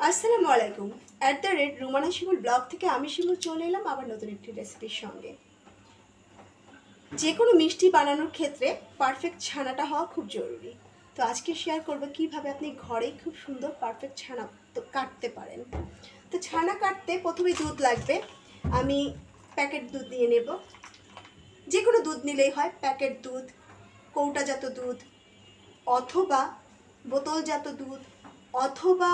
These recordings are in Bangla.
আসসালামু আলাইকুম। @রুমানা শিমুল ব্লগ থেকে আমি শিমুল চলে এলাম আবার নতুন একটি রেসিপির সঙ্গে। যে কোনো মিষ্টি বানানোর ক্ষেত্রে পারফেক্ট ছানাটা হওয়া খুব জরুরি। তো আজকে শেয়ার করব কিভাবে আপনি ঘরেই খুব সুন্দর পারফেক্ট ছানা তো কাটতে পারেন। তো ছানা কাটতে প্রথমে দুধ লাগবে। আমি প্যাকেট দুধ নিয়ে নেব। যে কোনো দুধ নিলেই হয়, প্যাকেট দুধ, কৌটাজাত দুধ, অথবা বোতলজাত দুধ, অথবা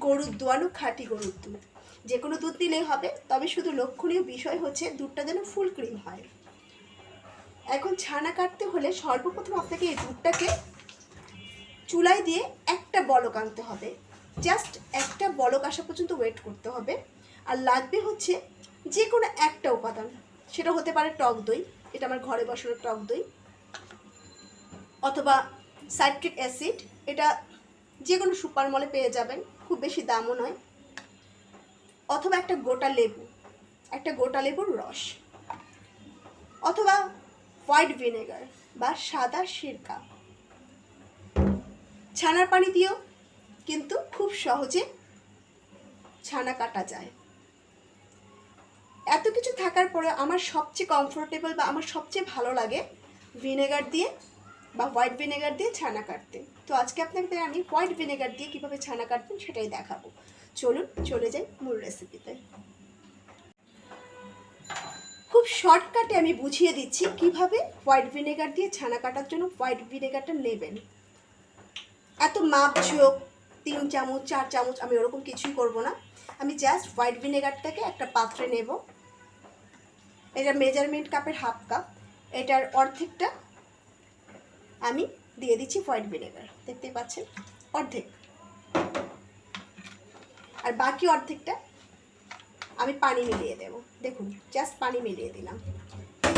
গরুর দোয়ানো খাঁটি গরুর দুধ। যে কোনো দুধ দিলেই হবে, তবে শুধু লক্ষণীয় বিষয় হচ্ছে দুধটা যেন ফুল ক্রিম হয়। এখন ছানা কাটতে হলে সর্বপ্রথম আপনাকে এই দুধটাকে চুলায় দিয়ে একটা বলক আনতে হবে। জাস্ট একটা বলক আসা পর্যন্ত ওয়েট করতে হবে। আর লাগবে হচ্ছে যে কোনো একটা উপাদান, সেটা হতে পারে টক দই, এটা আমার ঘরে বসানো টক দই, অথবা সাইট্রিক অ্যাসিড, এটা যে কোনো সুপার মলে পেয়ে যাবেন, খুব বেশি দামও নয়, অথবা একটা গোটা লেবুর রস, অথবা হোয়াইট ভিনেগার বা সাদা সিরকা। ছানার পানি দিয়েও কিন্তু খুব সহজে ছানা কাটা যায়। এত কিছু থাকার পরে আমার সবচেয়ে কমফোর্টেবল বা আমার সবচেয়ে ভালো লাগে ভিনেগার দিয়ে বা হোয়াইট ভিনেগার দিয়ে ছানা কাটতে। তো আজকে আপনাদের আমি হোয়াইট ভিনেগার দিয়ে কীভাবে ছানা কাটবেন সেটাই দেখাবো। চলুন চলে যাই মূল রেসিপিতে। খুব শর্টকাটে আমি বুঝিয়ে দিচ্ছি কিভাবে হোয়াইট ভিনেগার দিয়ে ছানা কাটার জন্য হোয়াইট ভিনেগারটা নেবেন। এত মাপঝোঁক 3 চামচ 4 চামচ আমি ওরকম কিছুই করব না। আমি জাস্ট হোয়াইট ভিনেগারটাকে একটা পাত্রে নেব। এটা মেজারমেন্ট কাপের হাফ কাপ, এটার অর্ধেকটা আমি দিয়ে দিচ্ছি হোয়াইট ভিনেগার, দেখতেই পাচ্ছেন অর্ধেক, আর বাকি অর্ধেকটা আমি পানি মিলিয়ে দেব। দেখুন জাস্ট পানি মিলিয়ে দিলাম।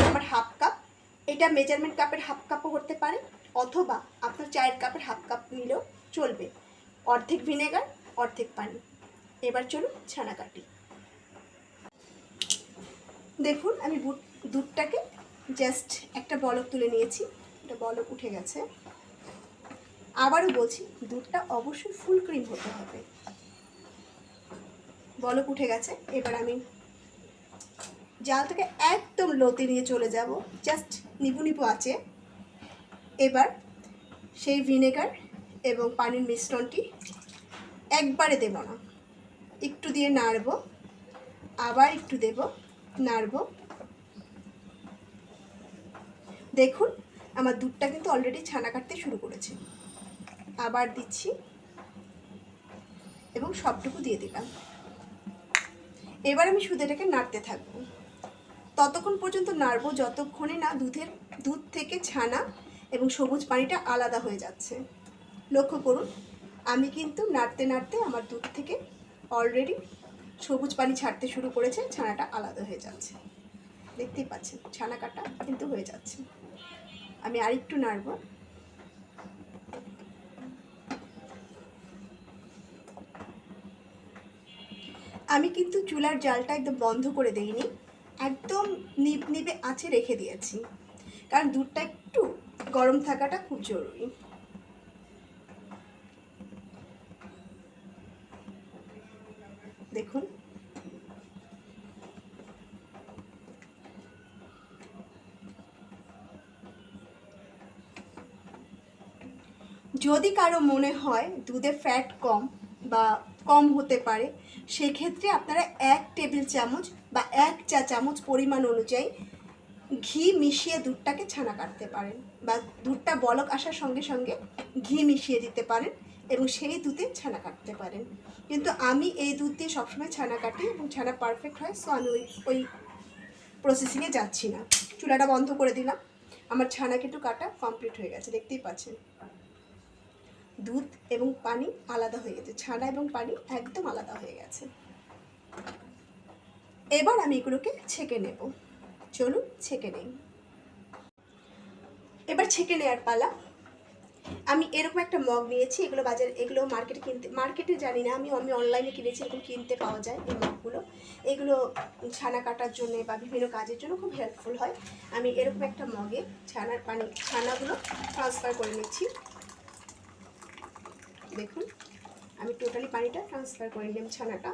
আমার হাফ কাপ, এটা মেজারমেন্ট কাপের হাফ কাপও হতে পারে, অথবা আপনার চায়ের কাপের হাফ কাপ নিলেও চলবে। অর্ধেক ভিনেগার অর্ধেক পানি। এবার চলুন ছানা কাটি। দেখুন আমি দুধটাকে জাস্ট একটা বলক তুলে নিয়েছি, একটা বলক উঠে গেছে। আবারও বলছি, দুধটা অবশ্যই ফুল ক্রিম হতে হবে। বলক উঠে গেছে, এবার আমি জালটাকে একদম লোতে নিয়ে চলে যাব, জাস্ট নিবু নিবু আছে। এবার সেই ভিনেগার এবং পানির মিশ্রণটি একবারে দেব না, একটু দিয়ে নাড়ব, আবার একটু দেব, নাড়ব। দেখুন আমার দুধটা কিন্তু অলরেডি ছানা কাটতে শুরু করেছে। আবার দিচ্ছি এবং সবটুকু দিয়ে দিলাম। এবার আমি শুধু এটাকে নাড়তে থাকবো, ততক্ষণ পর্যন্ত নাড়বো যতক্ষণে না দুধ থেকে ছানা এবং সবুজ পানিটা আলাদা হয়ে যাচ্ছে। লক্ষ্য করুন আমি কিন্তু নাড়তে নাড়তে আমার দুধ থেকে অলরেডি সবুজ পানি ছাড়তে শুরু করেছে, ছানাটা আলাদা হয়ে যাচ্ছে। দেখতেই পাচ্ছেন ছানা কাটা কিন্তু হয়ে যাচ্ছে। আমি আরেকটু নাড়বো। আমি কিন্তু চুলার জালটা একদম বন্ধ করে দেইনি, একদম নিভে আঁচে রেখে দিয়েছি, কারণ দুধটা একটু গরম থাকাটা খুব জরুরি। দেখুন যদি কারো মনে হয় দুধে ফ্যাট কম হতে পারে, সেক্ষেত্রে আপনারা 1 টেবিল চামচ বা 1 চা চামচ পরিমাণ অনুযায়ী ঘি মিশিয়ে দুধটাকে ছানা কাটতে পারেন, বা দুধটা বলক আসার সঙ্গে সঙ্গে ঘি মিশিয়ে দিতে পারেন এবং সেই দুধে ছানা কাটতে পারেন। কিন্তু আমি এই দুধ দিয়ে সবসময় ছানা কাটি এবং ছানা পারফেক্ট হয়, সো আমি ওই প্রসেসিংয়ে যাচ্ছি না। চুলাটা বন্ধ করে দিলাম, আমার ছানা কিন্তু কাটা কমপ্লিট হয়ে গেছে, দেখতেই পাচ্ছেন দুধ এবং পানি আলাদা হয়ে গেছে, ছানা এবং পানি একদম আলাদা হয়ে গেছে। এবার আমি এগুলোকে ছেঁকে নেব। চলুন ছেঁকে নেই। এবার ছেঁকে নেওয়ার পালা। আমি এরকম একটা মগ নিয়েছি, এগুলো মার্কেটে জানি না, আমি অনলাইনে কিনেছি, এরকম কিনতে পাওয়া যায় এই মগগুলো। এগুলো ছানা কাটার জন্য বা বিভিন্ন কাজের জন্য খুব হেল্পফুল হয়। আমি এরকম একটা মগে ছানাগুলো ট্রান্সফার করে নিচ্ছি। দেখুন আমি টোটালি পানিটা ট্রান্সফার করে নিলাম ছানাটা।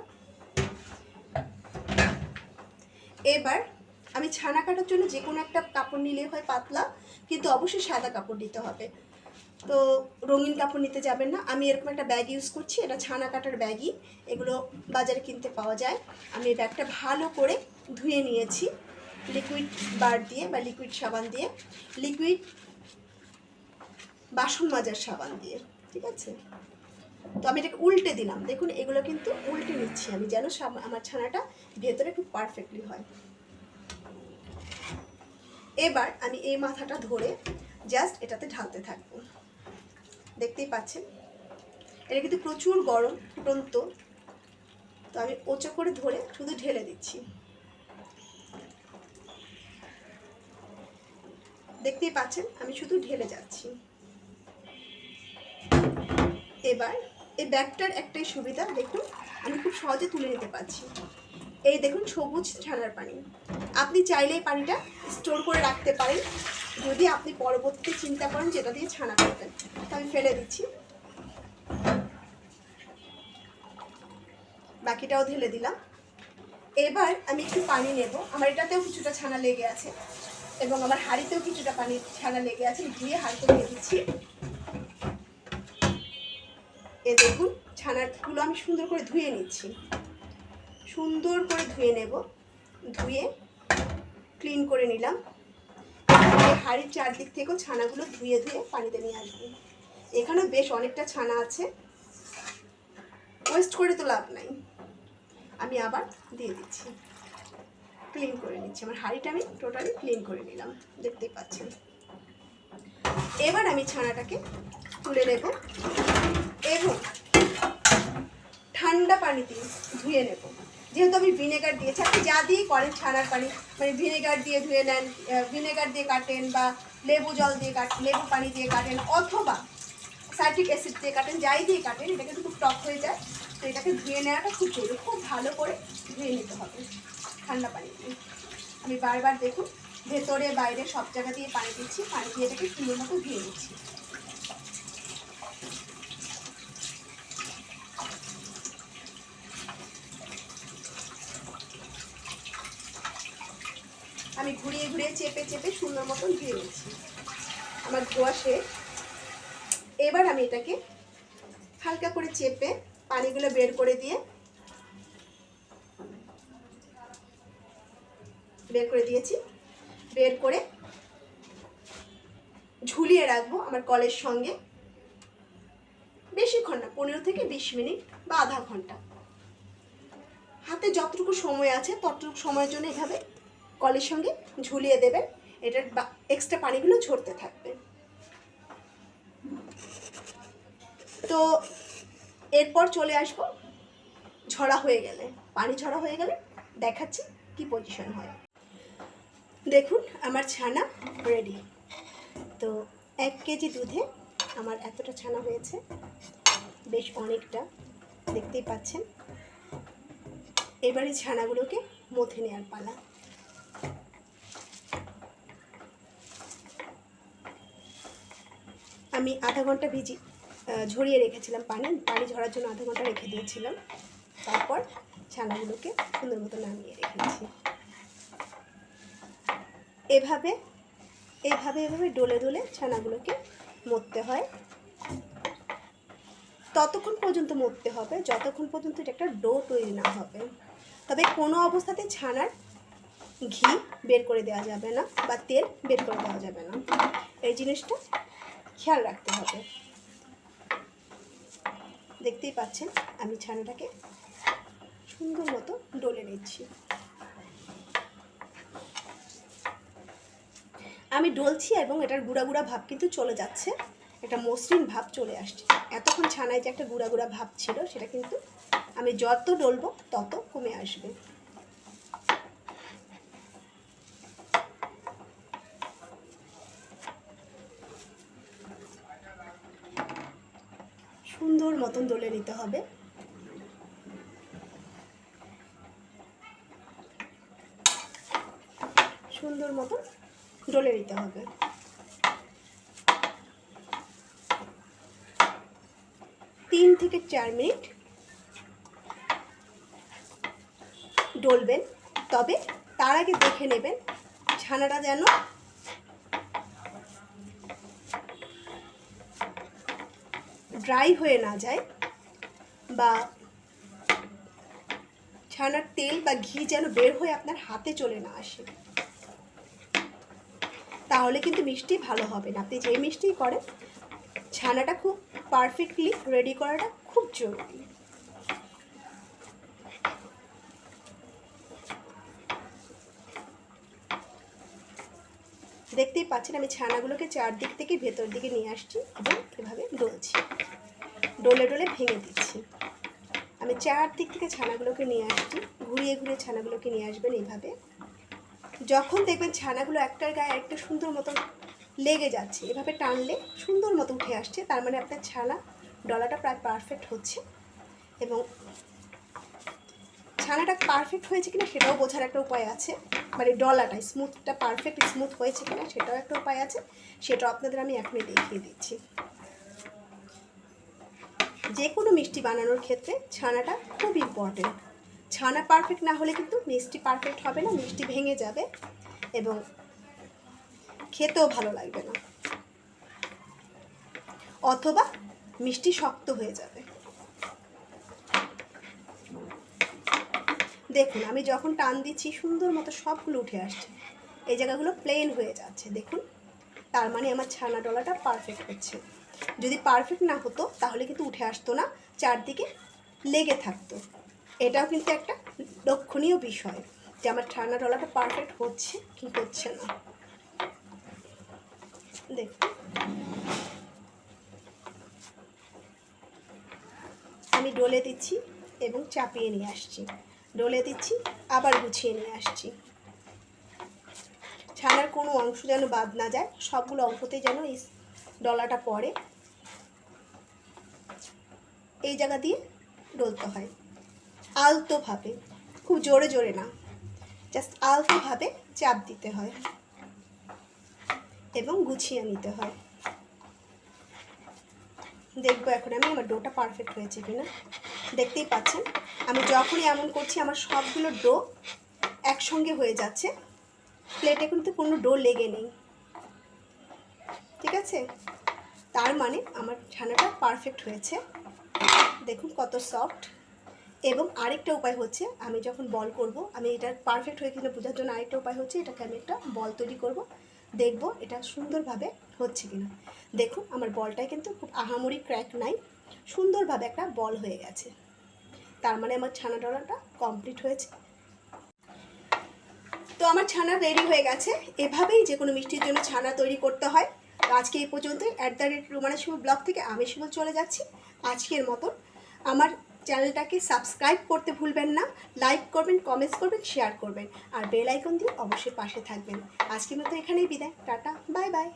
এবার আমি ছানা কাটার জন্য যে কোনো একটা কাপড় নিলে হয়, পাতলা, কিন্তু অবশ্যই সাদা কাপড় নিতে হবে। তো রঙিন কাপড় নিতে যাবেন না। আমি এরকম একটা ব্যাগ ইউজ করছি, এটা ছানা কাটার ব্যাগই, এগুলো বাজারে কিনতে পাওয়া যায়। আমি এই ব্যাগটা ভালো করে ধুয়ে নিয়েছি লিকুইড বার দিয়ে বা লিকুইড সাবান দিয়ে, লিকুইড বাসন মাজার সাবান দিয়ে, ঠিক আছে। তো আমি এটাকে উল্টে দিলাম, দেখুন এগুলো কিন্তু উল্টে নিচ্ছি আমি, যেন আমার ছানাটা ভেতরে খুব পারফেক্টলি হয়। এবার আমি এই মাথাটা ধরে জাস্ট এটাতে ঢালতে থাকবো। দেখতেই পাচ্ছেন এটা কিন্তু প্রচুর গরম, ফুটন্ত। তো আমি ওচা করে ধরে শুধু ঢেলে দিচ্ছি। দেখতেই পাচ্ছেন আমি শুধু ঢেলে যাচ্ছি। এবার এই ব্যাগটার একটাই সুবিধা, দেখুন আমি খুব সহজে তুলে নিতে পারছি। এই দেখুন সবুজ ছানার পানি, আপনি চাইলে এই পানিটা স্টোর করে রাখতে পারেন যদি আপনি পরবর্তীতে চিন্তা করেন যেটা দিয়ে ছানা করবেন। তো আমি ফেলে দিচ্ছি, বাকিটাও ঢেলে দিলাম। এবার আমি একটু পানি নেব, আমার এটাতেও কিছুটা ছানা লেগে আছে এবং আমার হাঁড়িতেও কিছুটা পানি ছানা লেগে আছে, ধুয়ে হাঁড়িতে দিয়ে দিচ্ছি। এ দেখুন ছানাগুলো আমি সুন্দর করে ধুয়ে নিচ্ছি, সুন্দর করে ধুয়ে নেব, ধুয়ে ক্লিন করে নিলাম। হাঁড়ির চারদিক থেকেও ছানাগুলো ধুয়ে ধুয়ে পানিতে নিয়ে আসবো। এখানেও বেশ অনেকটা ছানা আছে, ওয়েস্ট করে তো লাভ নাই। আমি আবার দিয়ে দিচ্ছি, ক্লিন করে নিচ্ছি। আমার হাঁড়িটা আমি টোটালি ক্লিন করে নিলাম, দেখতেই পাচ্ছেন। এবার আমি ছানাটাকে তুলে নেব এবং ঠান্ডা পানিতে ধুয়ে নেব। যেহেতু আমি ভিনেগার দিয়েছি, আপনি যা দিয়ে করেন ছানার পানি, মানে ভিনেগার দিয়ে ধুয়ে নেন, ভিনেগার দিয়ে কাটেন, বা লেবু জল দিয়ে কাটেন, লেবু পানি দিয়ে কাটেন, অথবা সাইট্রিক অ্যাসিড দিয়ে কাটেন, যাই দিয়ে কাটেন, এটা কিন্তু খুব টক হয়ে যায়। তো এটাকে ধুয়ে নেওয়াটা খুব জরুরি, খুব ভালো করে ধুয়ে নিতে হবে ঠান্ডা পানি দিয়ে। আমি বারবার দেখুন ভেতরে বাইরে সব জায়গা দিয়ে পানি দিচ্ছি, পানি দিয়ে এটাকে সুন্দর মতো ধুয়ে নিচ্ছি। আমি ঘুরিয়ে ঘুরিয়ে চেপে চেপে সুন্দর মতন ধুয়ে নিচ্ছি। আমার ধোয়া শেষ। এবার আমি এটাকে হালকা করে চেপে পানিগুলো বের করে দিয়েছি, বের করে ঝুলিয়ে রাখবো আমার কলের সঙ্গে বেশিক্ষণ না, 15 থেকে 20 মিনিট বা আধা ঘন্টা। হাতে যতটুকু সময় আছে ততটুকু সময়ের জন্য এভাবে কলের সঙ্গে ঝুলিয়ে দেবেন, এটার এক্সট্রা পানিগুলো ঝরতে থাকবে। তো এরপর চলে আসবো ঝরা হয়ে গেলে, পানি ঝরা হয়ে গেলে দেখাচ্ছি কি পজিশন হয়। দেখুন আমার ছানা রেডি। তো 1 কেজি দুধে আমার এতটা ছানা হয়েছে, বেশ অনেকটা, দেখতেই পাচ্ছেন। এবারে ছানাগুলোকে মথে নেওয়ার পালা। আমি আধা ঘন্টা ঝরিয়ে রেখেছিলাম, পানি ঝরার জন্য আধা ঘন্টা রেখে দিয়েছিলাম। তারপর ছানাগুলোকে সুন্দর মতো নামিয়ে রেখেছি। এভাবে ডলে ডলে ছানাগুলোকে মথতে হয়। ততক্ষণ পর্যন্ত মথতে হবে যতক্ষণ পর্যন্ত এটা একটা ডো তৈরি না হবে। তবে কোনো অবস্থাতে ছানার ঘি বের করে দেওয়া যাবে না বা তেল বের করে দেওয়া যাবে না, এই জিনিসটা খেয়াল রাখতে হবে। দেখতেই পাচ্ছেন আমি ছানাটাকে সুন্দর মতো ডলে নিচ্ছি। আমি ডলছি এবং এটার গুঁড়া গুঁড়া ভাব কিন্তু চলে যাচ্ছে, একটা মসৃণ ভাব চলে আসছে। এতক্ষণ ছানায় যে একটা গুঁড়া গুঁড়া ভাব ছিল সেটা কিন্তু আমি যত ডলবো তত কমে আসবে। সুন্দর মতন ডলে নিতে হবে। সুন্দর মতন ডলে নিতে হবে। 3 3 থেকে 4 মিনিট ডলবেন। তবে তার আগে দেখে নেবেন ছানাটা যেন ড্রাই হয়ে না যায়, বা ছানার তেল বা ঘি যেন বের হয়ে আপনার হাতে চলে না আসে, তাহলে কিন্তু মিষ্টি ভালো হবে না। আপনি যে মিষ্টি করেন ছানাটা খুব পারফেক্টলি রেডি করাটা খুব জরুরি। দেখতেই পাচ্ছেন আমি ছানাগুলোকে চারদিক থেকে ভেতর দিকে নিয়ে আসছি এবং এভাবে ডলছি, ডলে ডলে ভেঙে দিচ্ছি। আমি চারদিক থেকে ছানাগুলোকে নিয়ে আসছি, ঘুরিয়ে ঘুরিয়ে ছানাগুলোকে নিয়ে আসবেন এইভাবে। যখন দেখবেন ছানাগুলো একটার গায়ে একটা সুন্দর মতো লেগে যাচ্ছে, এভাবে টানলে সুন্দর মতো উঠে আসছে, তার মানে আপনার ছানা ডলাটা প্রায় পারফেক্ট হচ্ছে। এবং ছানাটা পারফেক্ট হয়েছে কিনা সেটাও বোঝার একটা উপায় আছে, মানে ডলাটা স্মুথটা পারফেক্ট স্মুথ হয়েছে কিনা সেটাও একটা উপায় আছে, সেটাও আপনাদের আমি এখনই দেখিয়ে দিচ্ছি। যে কোনো মিষ্টি বানানোর ক্ষেত্রে ছানাটা খুব ইম্পর্টেন্ট। ছানা পারফেক্ট না হলে কিন্তু মিষ্টি পারফেক্ট হবে না, মিষ্টি ভেঙে যাবে এবং খেতেও ভালো লাগবে না, অথবা মিষ্টি শক্ত হয়ে যাবে। দেখুন আমি যখন টান দিচ্ছি সুন্দর মতো সবগুলো উঠে আসছে, এই জায়গাগুলো প্লেন হয়ে যাচ্ছে, দেখুন তার মানে আমার ছানা ডলাটা পারফেক্ট হচ্ছে। যদি পারফেক্ট না হতো তাহলে কিন্তু উঠে আসতো না, চারদিকে লেগে থাকতো। এটাও কিন্তু একটা লক্ষণীয় বিষয় যে আমার ছানা ডলাটা পারফেক্ট হচ্ছে কি হচ্ছে না। দেখুন আমি ডলে দিচ্ছি এবং চাপিয়ে নিয়ে আসছি, ডলে দিচ্ছি আবার গুছিয়ে নিয়ে আসছি। ছানার কোনো অংশ যেন বাদ না যায়, সবগুলো অংশতেই যেন এই ডলাটা পড়ে, এই জায়গা দিয়ে ডলতে হয় আলতোভাবে, খুব জোরে জোরে না, জাস্ট আলতোভাবে চাপ দিতে হয় এবং গুছিয়ে নিতে হয়। দেখবো এখন আমি আমার ডোটা পারফেক্ট হয়েছে কিনা। দেখতেই পাচ্ছেন আমি যখনই এমন করছি আমার সবগুলো ডো একসঙ্গে হয়ে যাচ্ছে, প্লেটে কিন্তু কোনো ডো লেগে নেই, ঠিক আছে? তার মানে আমার ছানাটা পারফেক্ট হয়েছে। দেখুন কত সফট। এবং আরেকটা উপায় হচ্ছে আমি যখন বল করব, আমি এটা পারফেক্ট হয়ে কিনা বোঝার জন্য আরেকটা উপায় হচ্ছে এটাকে আমি একটা বল তৈরি করব, দেখব এটা সুন্দরভাবে হচ্ছে কিনা। দেখুন আমার বলটায় কিন্তু খুব আহামরি ক্র্যাক নাই, সুন্দরভাবে একটা বল হয়ে গেছে, তার মানে আমার ছানা ডলাটা কমপ্লিট হয়েছে। তো আমার ছানা রেডি হয়ে গেছে। এভাবেই যে কোনো মিষ্টির জন্য ছানা তৈরি করতে হয়। আজকে এই পর্যন্তই। @রুমানা শিমুল ব্লগ থেকে আমি শিমুল চলে যাচ্ছি। আজকের মতন আমার চ্যানেলটাকে সাবস্ক্রাইব করতে ভুলবেন না, লাইক করবেন, কমেন্টস করবেন, শেয়ার করবেন, আর বেল আইকন দিয়ে অবশ্যই পাশে থাকবেন। আজকের মতো এখানেই বিদায়, টাটা, বাই বাই।